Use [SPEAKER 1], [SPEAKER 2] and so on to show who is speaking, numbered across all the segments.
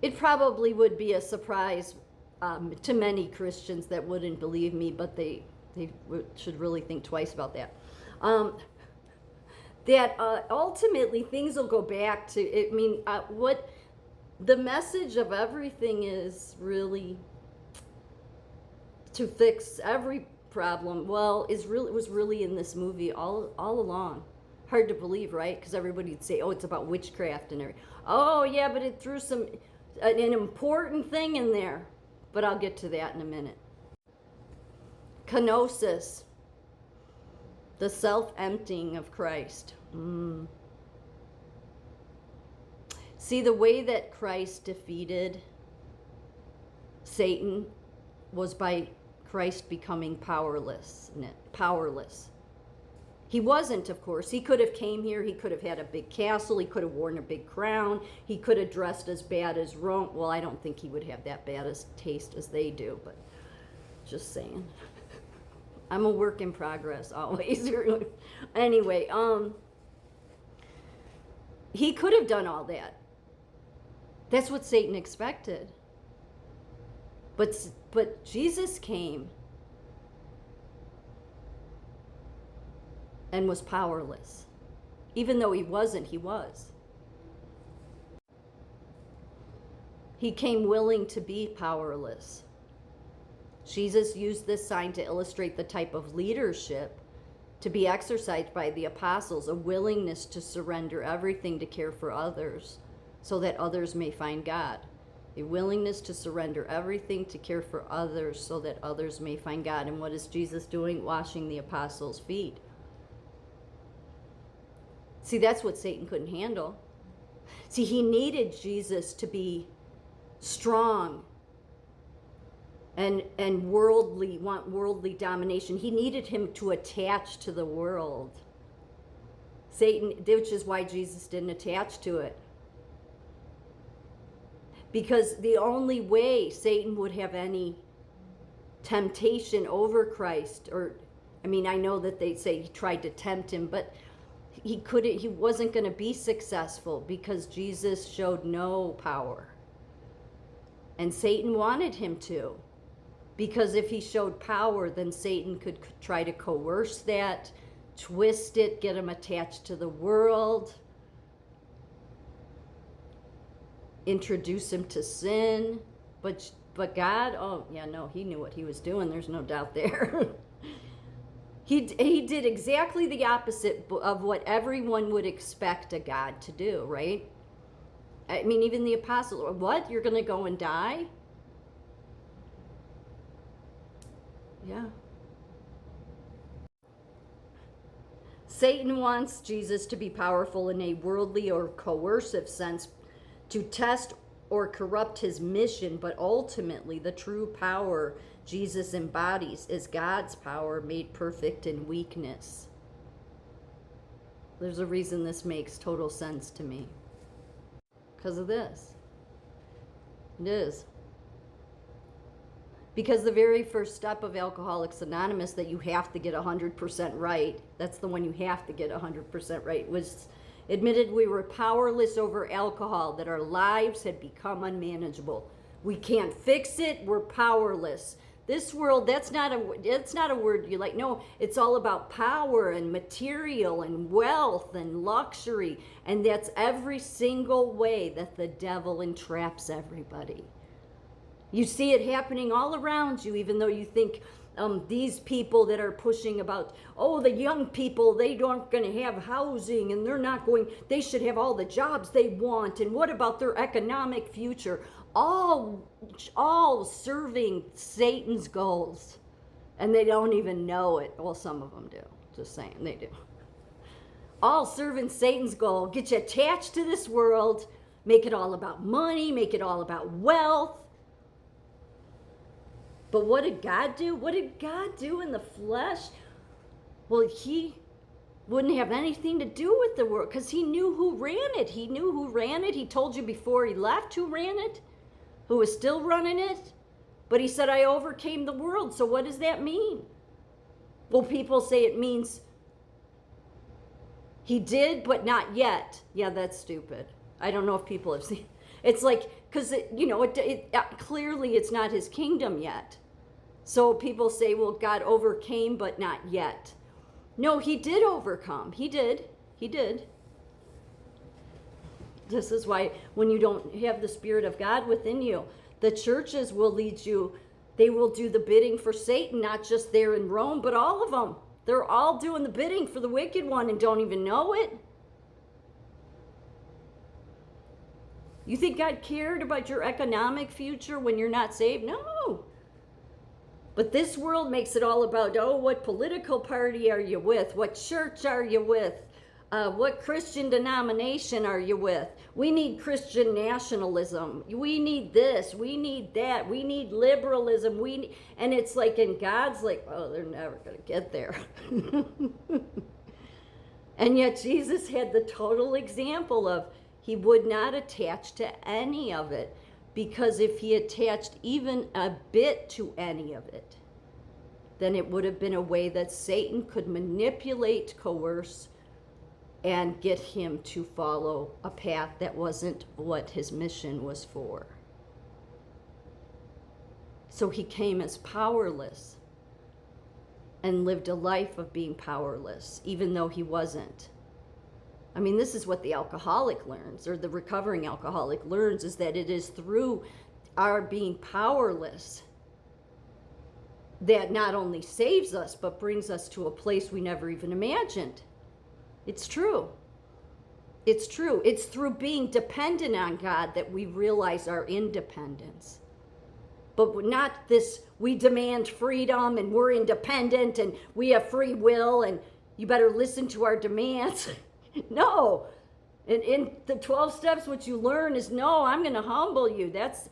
[SPEAKER 1] It probably would be a surprise to many Christians that wouldn't believe me, but they should really think twice about that. That ultimately things will go back to, I mean, what the message of everything is really to fix every problem. Well, it was really in this movie all along. Hard to believe, right? Because everybody would say, "Oh, it's about witchcraft and everything." Oh, yeah, but it threw an important thing in there. But I'll get to that in a minute. Kenosis, the self-emptying of Christ. See, the way that Christ defeated Satan was by Christ becoming powerless. He wasn't, of course. He could have came here. He could have had a big castle. He could have worn a big crown. He could have dressed as bad as Rome. Well, I don't think he would have that bad as taste as they do, but just saying. I'm a work in progress always. Anyway, he could have done all that. That's what Satan expected. But Jesus came and was powerless. Even though he wasn't, he was. He came willing to be powerless. Jesus used this sign to illustrate the type of leadership to be exercised by the apostles, a willingness to surrender everything to care for others so that others may find God. A willingness to surrender everything to care for others so that others may find God. And what is Jesus doing? Washing the apostles' feet. See, that's what Satan couldn't handle. See, he needed Jesus to be strong and want worldly domination. He needed him to attach to the world. Satan, which is why Jesus didn't attach to it. Because the only way Satan would have any temptation over Christ, I know that they say he tried to tempt him, but he wasn't going to be successful because Jesus showed no power. And Satan wanted him to. Because if he showed power, then Satan could try to coerce that, twist it, get him attached to the world, introduce him to sin. But God, he knew what he was doing. There's no doubt there. He did exactly the opposite of what everyone would expect a God to do, right? I mean, even the apostles, what? You're going to go and die? Yeah. Satan wants Jesus to be powerful in a worldly or coercive sense to test or corrupt his mission, but ultimately the true power Jesus embodies is God's power made perfect in weakness. There's a reason this makes total sense to me. Because of this. It is. Because the very first step of Alcoholics Anonymous that you have to get 100% right, that's the one you have to get 100% right, was admitted we were powerless over alcohol, that our lives had become unmanageable. We can't fix it, we're powerless. This world, that's not a word you like. No, it's all about power and material and wealth and luxury. And that's every single way that the devil entraps everybody. You see it happening all around you, even though you think these people that are pushing about, the young people, they aren't going to have housing and they should have all the jobs they want. And what about their economic future? All serving Satan's goals. And they don't even know it. Well, some of them do. Just saying, they do. All serving Satan's goal. Get you attached to this world. Make it all about money. Make it all about wealth. But what did God do? What did God do in the flesh? Well, he wouldn't have anything to do with the world because he knew who ran it. He knew who ran it. He told you before he left who ran it, who was still running it. But he said, I overcame the world. So what does that mean? Well, people say it means he did, but not yet. Yeah, that's stupid. I don't know if people have seen. It's like, because, clearly it's not his kingdom yet. So people say, well, God overcame, but not yet. No, he did overcome. He did. He did. This is why when you don't have the Spirit of God within you, the churches will lead you. They will do the bidding for Satan, not just there in Rome, but all of them. They're all doing the bidding for the wicked one and don't even know it. You think God cared about your economic future when you're not saved? No. But this world makes it all about, what political party are you with? What church are you with? What Christian denomination are you with? We need Christian nationalism. We need this. We need that. We need liberalism. And it's like, and God's like, oh, they're never going to get there. And yet Jesus had the total example of he would not attach to any of it. Because if he attached even a bit to any of it, then it would have been a way that Satan could manipulate, coerce, and get him to follow a path that wasn't what his mission was for. So he came as powerless and lived a life of being powerless, even though he wasn't. I mean, this is what the alcoholic learns, or the recovering alcoholic learns, is that it is through our being powerless that not only saves us, but brings us to a place we never even imagined. It's true. It's true. It's through being dependent on God that we realize our independence. But not this, we demand freedom and we're independent and we have free will and you better listen to our demands. No. In the 12 steps, what you learn is, no, I'm going to humble you. That's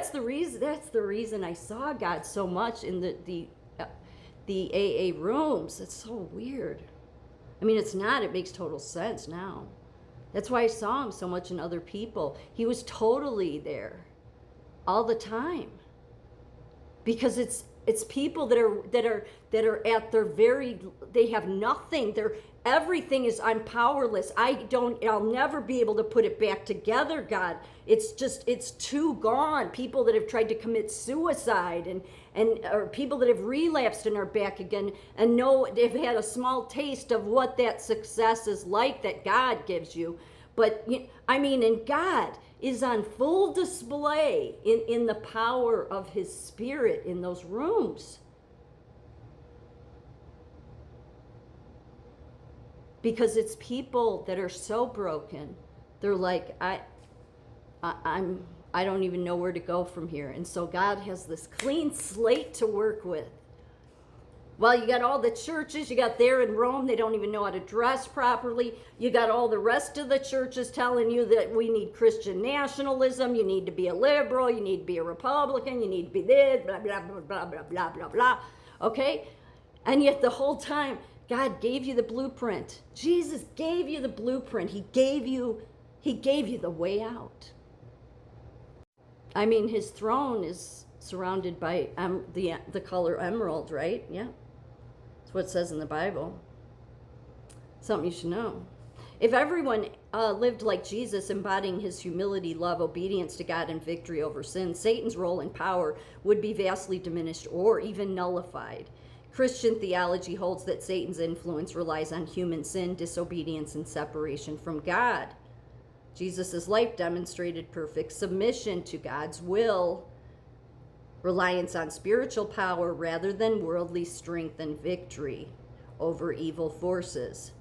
[SPEAKER 1] the reason I saw God so much in the AA rooms. It's so weird. I mean, it's not. It makes total sense now. That's why I saw him so much in other people. He was totally there all the time. Because it's people that are at their very, they have nothing. Everything is, I'm powerless. I'll never be able to put it back together, God. It's too gone. People that have tried to commit suicide or people that have relapsed and are back again and know they've had a small taste of what that success is like that God gives you. But and God is on full display in the power of his Spirit in those rooms. Because it's people that are so broken. They're like, I don't even know where to go from here. And so God has this clean slate to work with. Well, you got all the churches, you got there in Rome, they don't even know how to dress properly. You got all the rest of the churches telling you that we need Christian nationalism, you need to be a liberal, you need to be a Republican, you need to be this, blah, blah, blah, blah, blah, blah, blah, blah. Okay? And yet the whole time, God gave you the blueprint. Jesus gave you the blueprint. He gave you the way out. I mean, his throne is surrounded by the color emerald, right? Yeah. That's what it says in the Bible. Something you should know. If everyone lived like Jesus, embodying his humility, love, obedience to God, and victory over sin, Satan's role and power would be vastly diminished or even nullified. Christian theology holds that Satan's influence relies on human sin, disobedience, and separation from God. Jesus' life demonstrated perfect submission to God's will, reliance on spiritual power rather than worldly strength and victory over evil forces.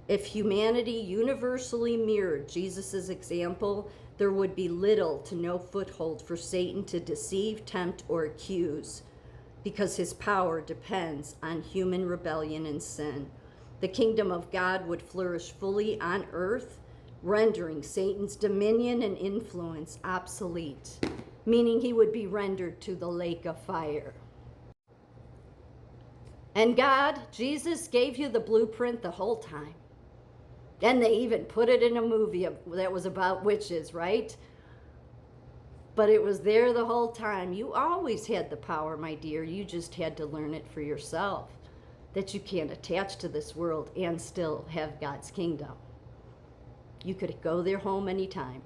[SPEAKER 1] If humanity universally mirrored Jesus' example, there would be little to no foothold for Satan to deceive, tempt, or accuse, because his power depends on human rebellion and sin. The kingdom of God would flourish fully on earth, rendering Satan's dominion and influence obsolete, meaning he would be rendered to the lake of fire. And God, Jesus, gave you the blueprint the whole time. And they even put it in a movie that was about witches, right? But it was there the whole time. You always had the power, my dear. You just had to learn it for yourself. That you can't attach to this world and still have God's kingdom. You could go there home anytime.